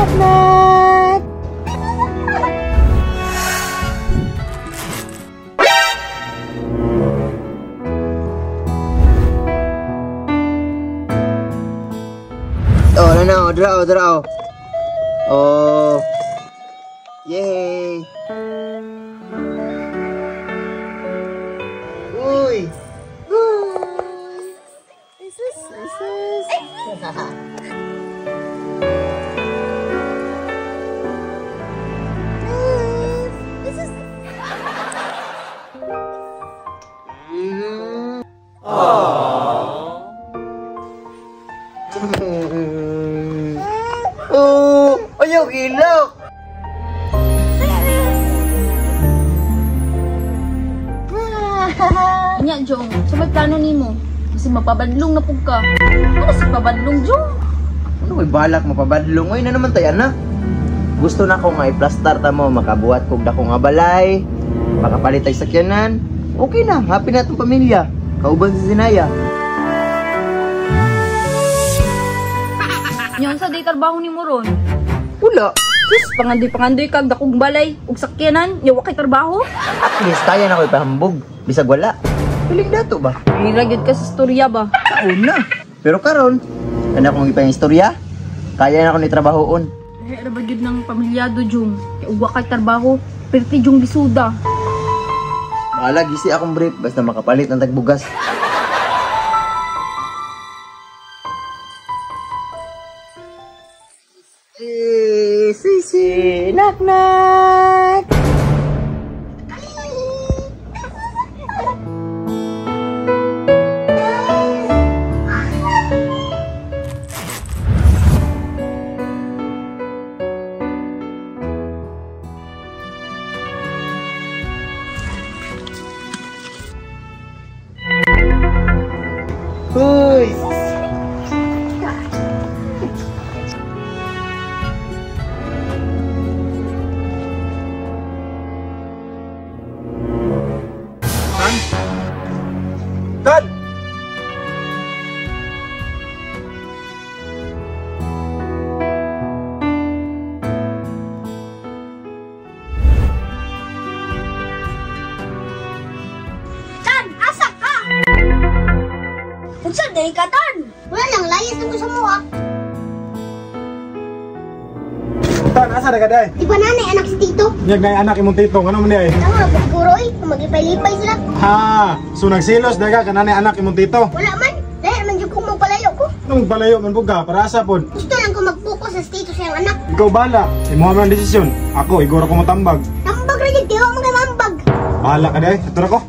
Knock knock. Oh, no, draw. Oh. Yay. Uy. Isus. Oh, ayaw ilaw. Nya, Jong, sa may plano nimo? Kasi mapabadlong na pug ka. Ano si pabadlong, Jong? Ano may balak mapabadlong? Ngayon na naman tayo, anak. Gusto na ko nga i-plastar ta mo, makabuhat kog dako nga balay, makapalit ay sakyanan. Okay na, happy na itong pamilya. Kauban si Zinaya. Nya, sa day trabaho ni mo ron? Wala. Sus, pangandoy kag dakong balay ug sakyanan, nya wa kay trabaho? At least kaya na ko ipahambog. Bisag wala. Piling dato ba? Hiragid ka sa storya ba? Oo na. Pero karon, ano kong ipang istorya? Kaya na ko ni trabahoon. Ano ba yun ng pamilyado, Jong? Kaya ug wa kay trabaho, perti Jong bisuda. Mahala, gisi akong brief. Basta makapalit ng tagbugas. Sisi, knock knock. Huy. Tan! Tan, asa ka? Unsa day ka, Tan? Wala lang, layas nung sa mo, ah. Tan, asa na ka day? Di ba nanay anak si Tito? Nyag na anak imong tito, ano man day? Tama, siguro eh, magipay-lipay sila. Ha, so nagsilos daga ka nanay anak imong tito. Wala man, dahil man yung kung magpalayo ko. Anong balayo man buga para asa pod? Gusto lang ko mag-focus sa Tito sa iyong anak. Ikaw bala, imo man ang desisyon. Ako iguro ko mo tambag. Tambag rin yung tiwa mo kay mambag. Bahala ka day, ito na ko.